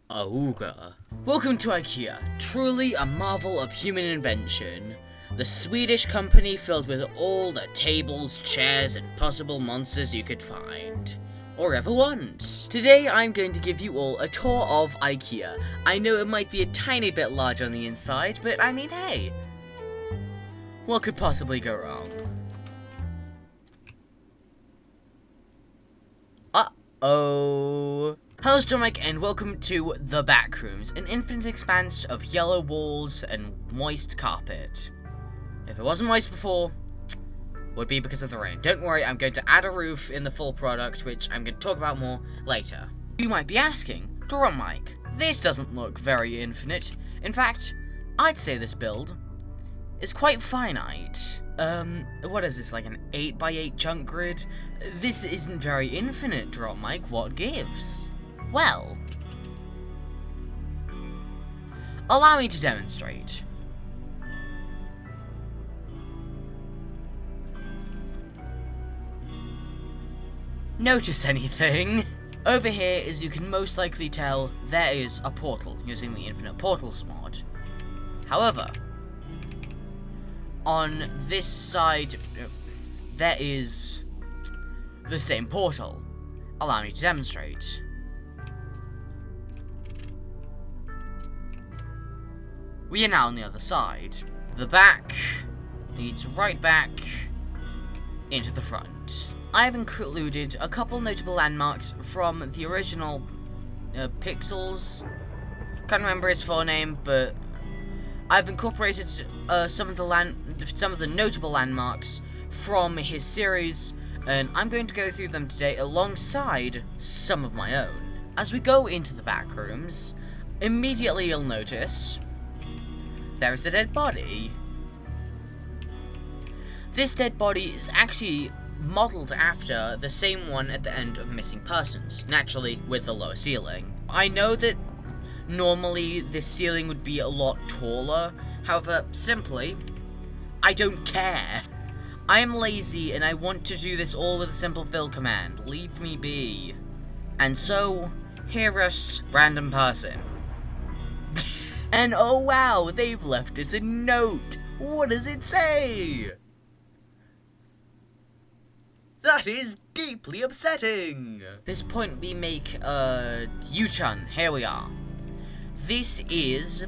Auga. Welcome to IKEA, truly a marvel of human invention. The Swedish company filled with all the tables, chairs, and possible monsters you could find. Or ever want. Today I'm going to give you all a tour of IKEA. I know it might be a tiny bit large on the inside, but I mean, hey. What could possibly go wrong? Uh-oh. Hello, Stomach, and welcome to the Backrooms, an infinite expanse of yellow walls and moist carpet. If it wasn't moist before, would be because of the rain. Don't worry, I'm going to add a roof in the full product, which I'm going to talk about more later. You might be asking, Drum Mike, this doesn't look very infinite. In fact, I'd say this build is quite finite. What is this, like an 8x8 chunk grid? This isn't very infinite, Drum Mike, what gives? Well, allow me to demonstrate. Notice anything? Over here, as you can most likely tell, there is a portal using the Infinite Portals mod. However, on this side, there is the same portal. Allow me to demonstrate. We are now on the other side. The back leads right back into the front. I have included a couple notable landmarks from the original Pixels. Can't remember his full name, but I've incorporated some of the notable landmarks from his series, and I'm going to go through them today alongside some of my own. As we go into the back rooms, immediately you'll notice there is a dead body. This dead body is actually modeled after the same one at the end of Missing Persons, naturally with the lower ceiling. I know that normally this ceiling would be a lot taller, however, simply, I don't care. I am lazy and I want to do this all with a simple fill command. Leave me be. And so, hear us, random person. And oh wow, they've left us a note. What does it say? That is deeply upsetting. At this point we make a U-turn. Here we are. This is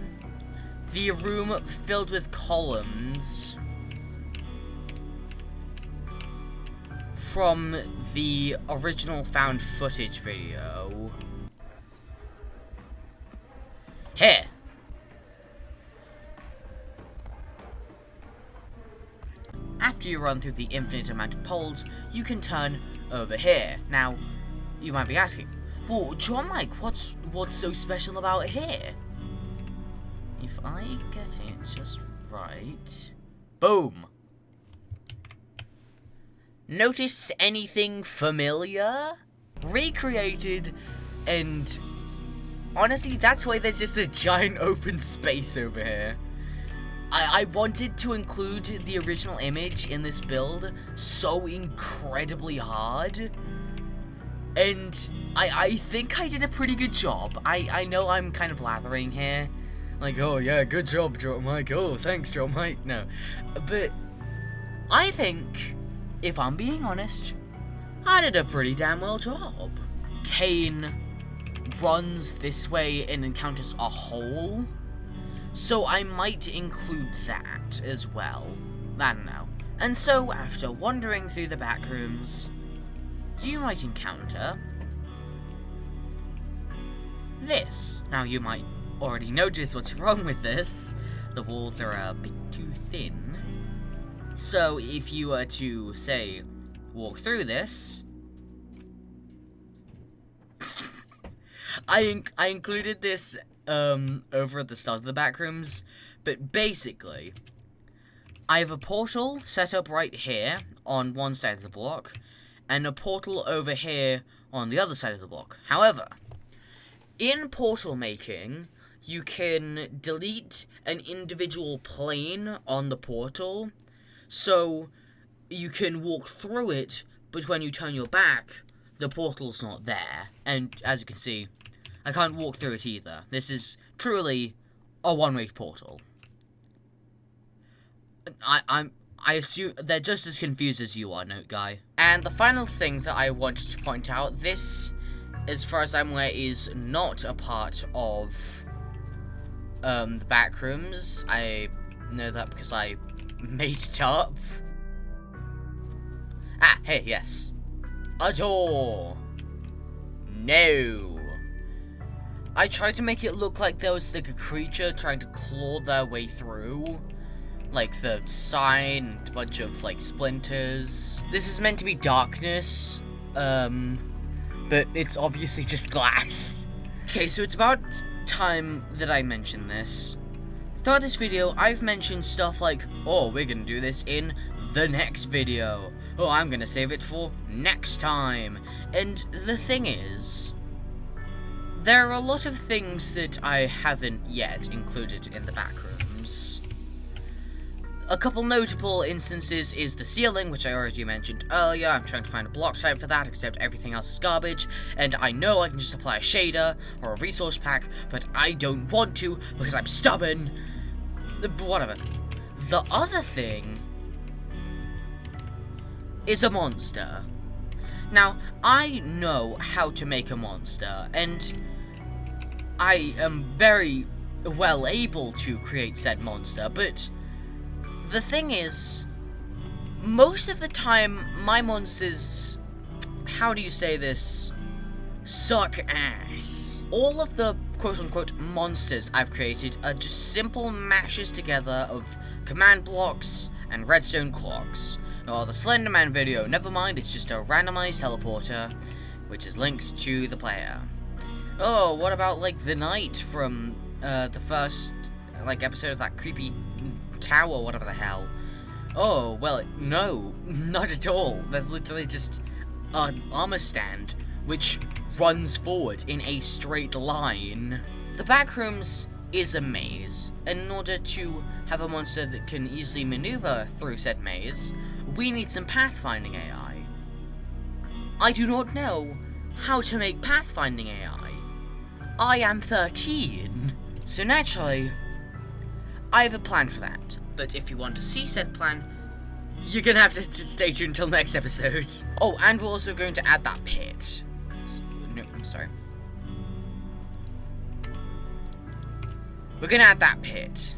the room filled with columns from the original found footage video. Here. After you run through the infinite amount of poles, you can turn over here. Now, you might be asking, well, John Mike, what's so special about here? If I get it just right... Boom! Notice anything familiar? Recreated, and honestly, that's why there's just a giant open space over here. I wanted to include the original image in this build so incredibly hard, and I think I did a pretty good job. I know I'm kind of lathering here, like, oh yeah, good job, Joe Mike, oh thanks, Joe Mike, no, but I think, if I'm being honest, I did a pretty damn well job. Kane runs this way and encounters a hole, so I might include that as well. I don't know. And so, after wandering through the back rooms, you might encounter this. Now, you might already notice what's wrong with this. The walls are a bit too thin. So, if you were to, say, walk through this... I included this over at the start of the back rooms, but basically, I have a portal set up right here on one side of the block, and a portal over here on the other side of the block. However, in portal making, you can delete an individual plane on the portal So you can walk through it, but when you turn your back, the portal's not there. And as you can see, I can't walk through it either. This is truly a one-way portal. I assume they're just as confused as you are, Note Guy. And the final thing that I wanted to point out, this, as far as I'm aware, is not a part of the Backrooms. I know that because I made it up. Ah, hey, yes. A door. No. I tried to make it look like there was like a creature trying to claw their way through. Like the sign and a bunch of like splinters. This is meant to be darkness. But it's obviously just glass. Okay, so it's about time that I mention this. Throughout this video, I've mentioned stuff like, oh, we're gonna do this in the next video. Oh, I'm gonna save it for next time. And the thing is, there are a lot of things that I haven't yet included in the Backrooms. A couple notable instances is the ceiling, which I already mentioned earlier. I'm trying to find a block type for that, except everything else is garbage. And I know I can just apply a shader or a resource pack, but I don't want to because I'm stubborn. But whatever. The other thing is a monster. Now, I know how to make a monster, and I am very well able to create said monster, but the thing is, most of the time, my monsters, how do you say this, suck ass. All of the quote-unquote monsters I've created are just simple mashes together of command blocks and redstone clocks. Or the Slenderman video, never mind, it's just a randomized teleporter, which is linked to the player. Oh, what about, like, the knight from, the first, like, episode of that creepy tower, whatever the hell. Oh, well, no, not at all. There's literally just an armor stand, which runs forward in a straight line. The Backrooms is a maze, and in order to have a monster that can easily maneuver through said maze, we need some pathfinding AI. I do not know how to make pathfinding AI. I am 13. So naturally, I have a plan for that. But if you want to see said plan, you're gonna have to stay tuned until next episode. Oh, and we're also going to add that pit. No, I'm sorry. We're gonna add that pit.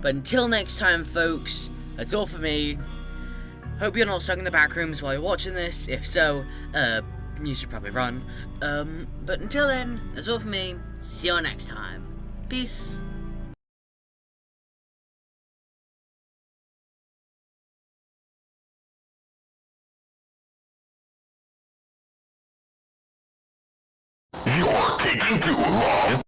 But until next time, folks, that's all for me. Hope you're not stuck in the Backrooms while you're watching this. If so, you should probably run. But until then, that's all for me. See you next time. Peace. You're taking too long.